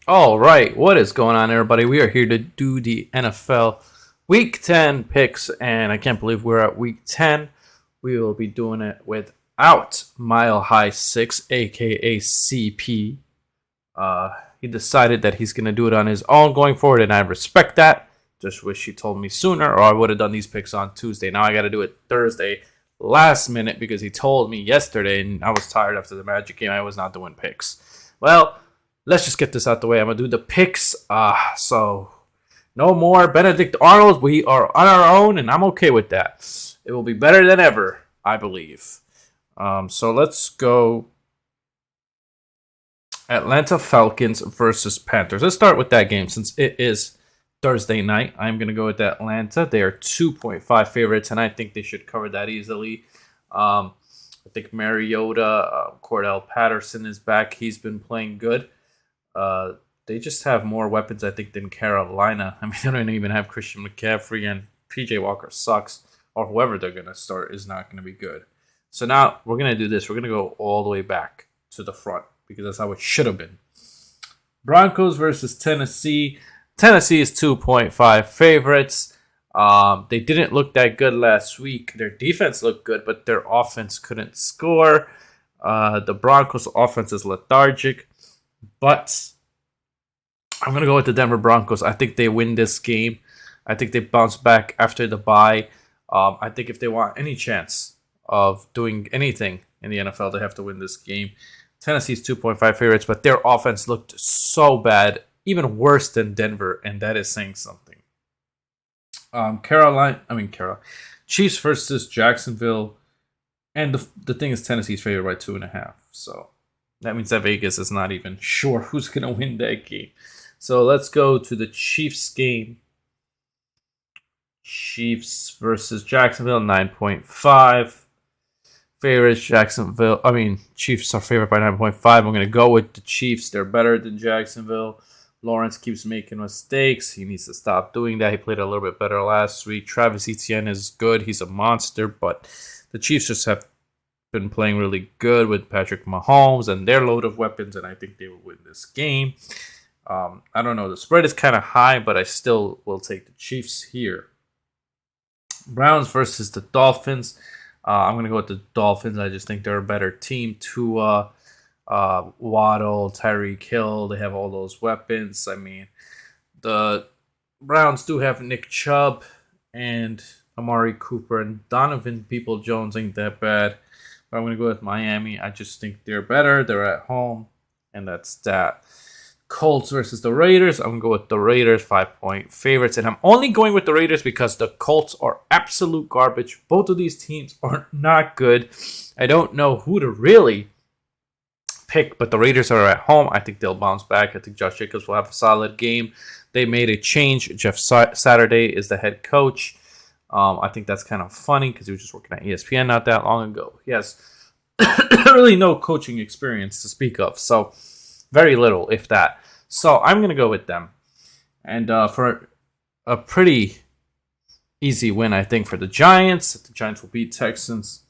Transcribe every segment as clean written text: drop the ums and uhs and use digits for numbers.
All right, what is going on, everybody? We are here to do the NFL Week 10 picks, and I can't believe we're at Week 10. We will be doing it without Mile High 6, aka CP. He decided that he's going to do it on his own going forward, and I respect that. Just wish he told me sooner, or I would have done these picks on Tuesday. Now I got to do it Thursday, last minute, because he told me yesterday, and I was tired after the Magic game. I was not doing picks. Well, let's just get this out the way. I'm gonna do the picks. So no more Benedict Arnold. We are on our own, and I'm okay with that. It will be better than ever, I believe. So let's go. Atlanta Falcons versus Panthers. Let's start with that game since it is Thursday night. I'm gonna go with Atlanta. They are 2.5 favorites, and I think they should cover that easily. I think Mariota, Cordell Patterson is back. He's been playing good. They just have more weapons, I think, than Carolina. I mean, they don't even have Christian McCaffrey, and PJ Walker sucks, or whoever they're going to start is not going to be good. So now we're going to do this. We're going to go all the way back to the front because that's how it should have been. Broncos versus Tennessee. Tennessee is 2.5 favorites. They didn't look that good last week. Their defense looked good, but their offense couldn't score. The Broncos' offense is lethargic. But I'm going to go with the Denver Broncos. I think they win this game. I think they bounce back after the bye. I think if they want any chance of doing anything in the NFL, they have to win this game. Tennessee's 2.5 favorites, but their offense looked so bad, even worse than Denver, and that is saying something. Chiefs versus Jacksonville. And the thing is, Tennessee's favored by 2.5. So that means that Vegas is not even sure who's going to win that game. So let's go to the Chiefs game. Chiefs versus Jacksonville, 9.5. Favorites, Chiefs are favored by 9.5. I'm going to go with the Chiefs. They're better than Jacksonville. Lawrence keeps making mistakes. He needs to stop doing that. He played a little bit better last week. Travis Etienne is good. He's a monster, but the Chiefs just have been playing really good with Patrick Mahomes and their load of weapons, and I think they will win this game. I don't know. The spread is kind of high, but I still will take the Chiefs here. Browns versus the Dolphins. I'm going to go with the Dolphins. I just think they're a better team. Tua, Waddle, Tyreek Hill, they have all those weapons. I mean, the Browns do have Nick Chubb and Amari Cooper, and Donovan Peoples-Jones ain't that bad. But I'm going to go with Miami. I just think they're better. They're at home, and that's that. Colts versus the Raiders. I'm going to go with the Raiders, 5-point favorites. And I'm only going with the Raiders because the Colts are absolute garbage. Both of these teams are not good. I don't know who to really pick, but the Raiders are at home. I think they'll bounce back. I think Josh Jacobs will have a solid game. They made a change. Jeff Saturday is the head coach. I think that's kind of funny because he was just working at ESPN not that long ago. He has really no coaching experience to speak of, so very little, if that. So I'm going to go with them. And for a pretty easy win, I think, for the Giants. The Giants will beat Texans.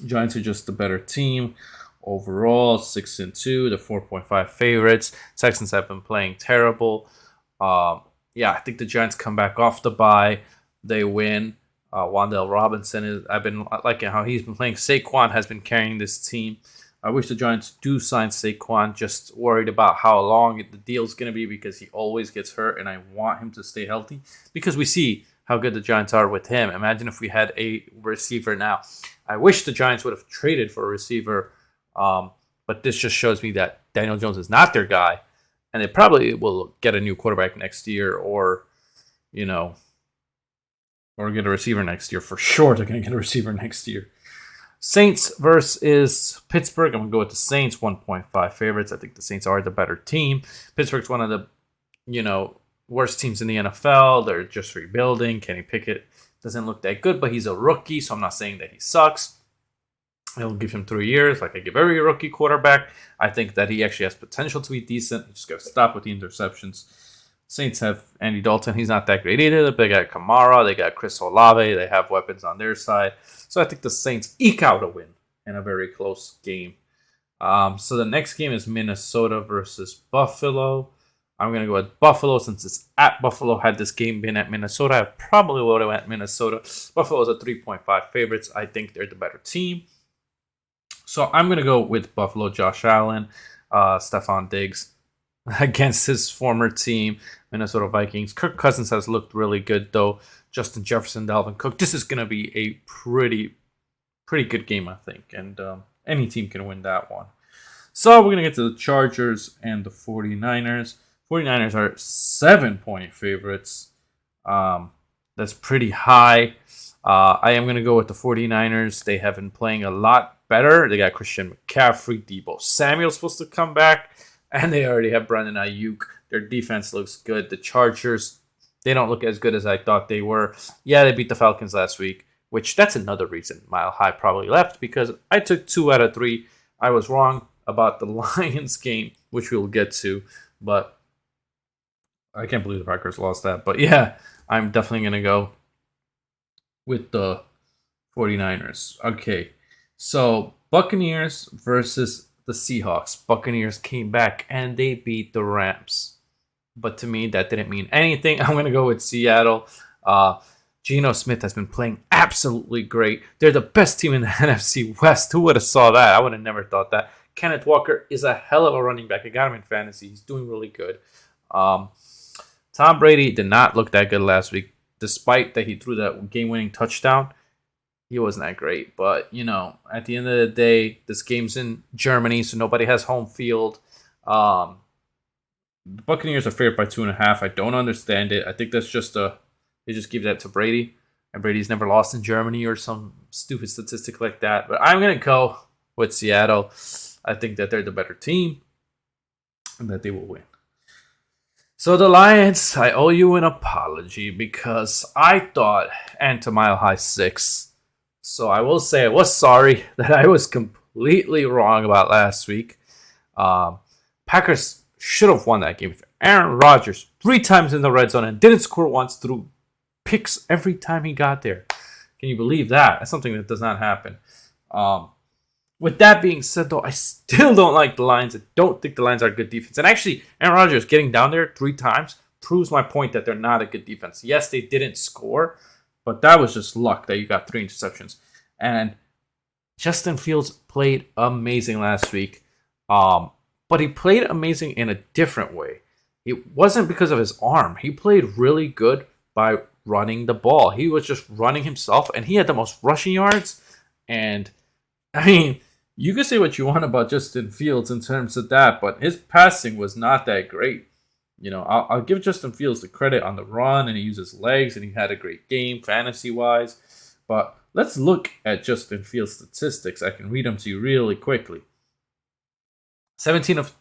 Giants are just the better team. Overall, 6-2. The 4.5 favorites. Texans have been playing terrible. I think the Giants come back off the bye. They win. Wan'Dale Robinson I've been liking how he's been playing. Saquon has been carrying this team. I wish the Giants do sign Saquon. Just worried about how long the deal's going to be because he always gets hurt, and I want him to stay healthy because we see how good the Giants are with him. Imagine if we had a receiver now. I wish the Giants would have traded for a receiver, but this just shows me that Daniel Jones is not their guy, and they probably will get a new quarterback next year or get a receiver next year. For sure, they're going to get a receiver next year. Saints versus Pittsburgh. I'm going to go with the Saints, 1.5 favorites. I think the Saints are the better team. Pittsburgh's one of the, worst teams in the NFL. They're just rebuilding. Kenny Pickett doesn't look that good, but he's a rookie, so I'm not saying that he sucks. I'll give him 3 years, like I give every rookie quarterback. I think that he actually has potential to be decent. You just got to stop with the interceptions. Saints have Andy Dalton. He's not that great either. They got Kamara. They got Chris Olave. They have weapons on their side. So I think the Saints eke out a win in a very close game. So the next game is Minnesota versus Buffalo. I'm gonna go with Buffalo since it's at Buffalo. Had this game been at Minnesota, I probably would have went Minnesota. Buffalo is a 3.5 favorites. I think they're the better team. So I'm gonna go with Buffalo. Josh Allen, Stephon Diggs against his former team, Minnesota Vikings. Kirk Cousins has looked really good though. Justin Jefferson, Dalvin Cook. This is gonna be a pretty good game, I think, and any team can win that one. So we're gonna get to the Chargers and the 49ers. 49ers are 7-point favorites. That's pretty high. I am going to go with the 49ers. They have been playing a lot better. They got Christian McCaffrey, Deebo Samuel's supposed to come back, and they already have Brandon Ayuk. Their defense looks good. The Chargers, they don't look as good as I thought they were. Yeah, they beat the Falcons last week, which that's another reason Mile High probably left, because I took 2 out of 3. I was wrong about the Lions game, which we'll get to, but I can't believe the Packers lost that. But yeah, I'm definitely going to go with the 49ers. Okay, so Buccaneers versus the Seahawks. Buccaneers came back and they beat the Rams. But to me, that didn't mean anything. I'm going to go with Seattle. Geno Smith has been playing absolutely great. They're the best team in the NFC West. Who would have saw that? I would have never thought that. Kenneth Walker is a hell of a running back. I got him in fantasy. He's doing really good. Tom Brady did not look that good last week, despite that he threw that game-winning touchdown. He wasn't that great. But, at the end of the day, this game's in Germany, so nobody has home field. The Buccaneers are favored by 2.5. I don't understand it. I think that's just they just give that to Brady. And Brady's never lost in Germany or some stupid statistic like that. But I'm going to go with Seattle. I think that they're the better team and that they will win. So the Lions, I owe you an apology because I thought, and to Mile High 6. So I will say I was sorry that I was completely wrong about last week. Packers should have won that game. Aaron Rodgers 3 times in the red zone and didn't score once, through picks every time he got there. Can you believe that? That's something that does not happen. With that being said, though, I still don't like the Lions. I don't think the Lions are a good defense. And actually, Aaron Rodgers getting down there 3 times proves my point that they're not a good defense. Yes, they didn't score, but that was just luck that you got 3 interceptions. And Justin Fields played amazing last week. But he played amazing in a different way. It wasn't because of his arm. He played really good by running the ball. He was just running himself, and he had the most rushing yards. And, I mean, you can say what you want about Justin Fields in terms of that, but his passing was not that great. I'll give Justin Fields the credit on the run, and he used his legs, and he had a great game fantasy-wise. But let's look at Justin Fields' statistics. I can read them to you really quickly. 17 of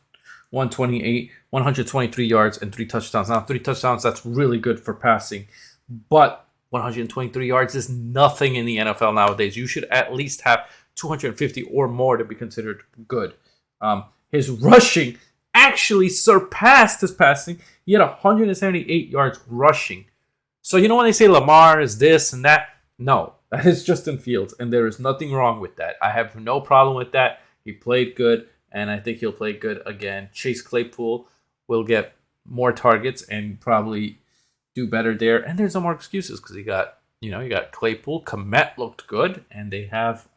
128, 123 yards, and 3 touchdowns. Now, 3 touchdowns, that's really good for passing. But 123 yards is nothing in the NFL nowadays. You should at least have 250 or more to be considered good. His rushing actually surpassed his passing. He had 178 yards rushing. So, when they say Lamar is this and that, no, that is Justin Fields, and there is nothing wrong with that. I have no problem with that. He played good, and I think he'll play good again. Chase Claypool will get more targets and probably do better there. And there's no more excuses because you got Claypool. Kmet looked good, and they have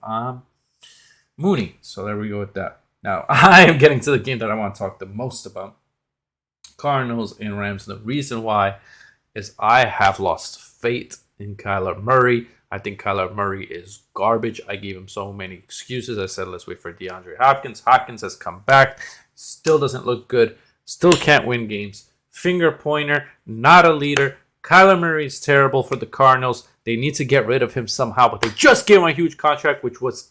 Mooney. So there we go with that. Now, I am getting to the game that I want to talk the most about. Cardinals and Rams. The reason why is I have lost faith in Kyler Murray. I think Kyler Murray is garbage. I gave him so many excuses. I said, let's wait for DeAndre Hopkins. Hopkins has come back. Still doesn't look good. Still can't win games. Finger pointer. Not a leader. Kyler Murray is terrible for the Cardinals. They need to get rid of him somehow, but they just gave him a huge contract, which was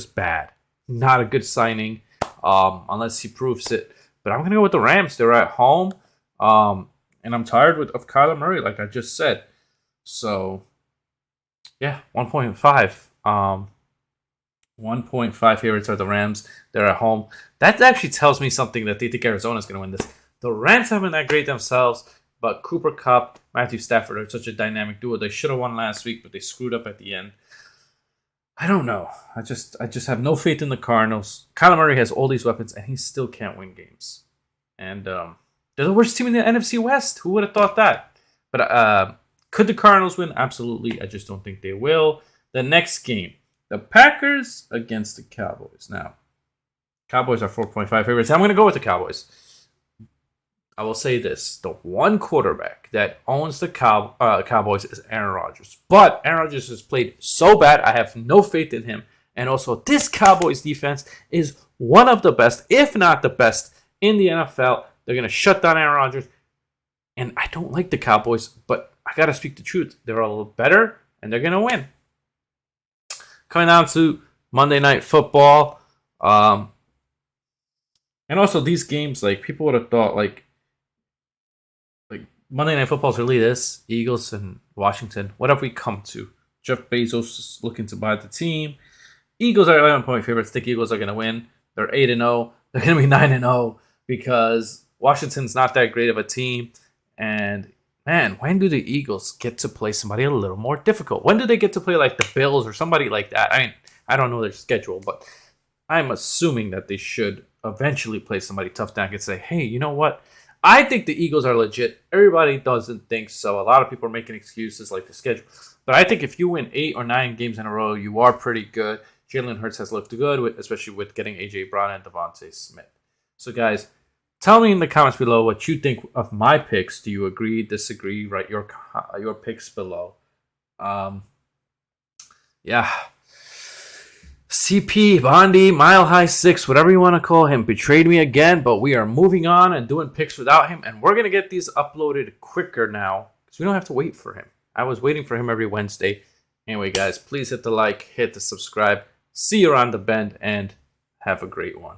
bad. Not a good signing, unless he proves it. But I'm going to go with the Rams. They're at home, and I'm tired of Kyler Murray, like I just said. So, yeah, 1.5. 1.5 favorites are the Rams. They're at home. That actually tells me something that they think Arizona's going to win this. The Rams haven't been that great themselves, but Cooper Kupp, Matthew Stafford are such a dynamic duo. They should have won last week, but they screwed up at the end. I don't know. I just have no faith in the Cardinals. Kyler Murray has all these weapons, and he still can't win games. And they're the worst team in the NFC West. Who would have thought that? But could the Cardinals win? Absolutely. I just don't think they will. The next game, the Packers against the Cowboys. Now, Cowboys are 4.5 favorites. I'm going to go with the Cowboys. I will say this. The one quarterback that owns the Cowboys is Aaron Rodgers. But Aaron Rodgers has played so bad, I have no faith in him. And also, this Cowboys defense is one of the best, if not the best, in the NFL. They're going to shut down Aaron Rodgers. And I don't like the Cowboys, but I got to speak the truth. They're a little better, and they're going to win. Coming down to Monday Night Football. And also, these games, like, people would have thought, like Monday Night Football is really this. Eagles and Washington. What have we come to? Jeff Bezos is looking to buy the team. Eagles are 11-point favorites. I think Eagles are going to win. They're 8-0. They're going to be 9-0 because Washington's not that great of a team. And, man, when do the Eagles get to play somebody a little more difficult? When do they get to play like the Bills or somebody like that? I mean, I don't know their schedule, but I'm assuming that they should eventually play somebody tough down and say, hey, you know what? I think the Eagles are legit. Everybody doesn't think so. A lot of people are making excuses like the schedule. But I think if you win 8 or 9 games in a row, you are pretty good. Jalen Hurts has looked good, especially with getting A.J. Brown and Devontae Smith. So, guys, tell me in the comments below what you think of my picks. Do you agree, disagree? Write your picks below. Yeah. CP, Bondi, Mile High 6, whatever you want to call him, betrayed me again, but we are moving on and doing picks without him, and we're going to get these uploaded quicker now because we don't have to wait for him. I was waiting for him every Wednesday. Anyway, guys, please hit the like, hit the subscribe. See you around the bend, and have a great one.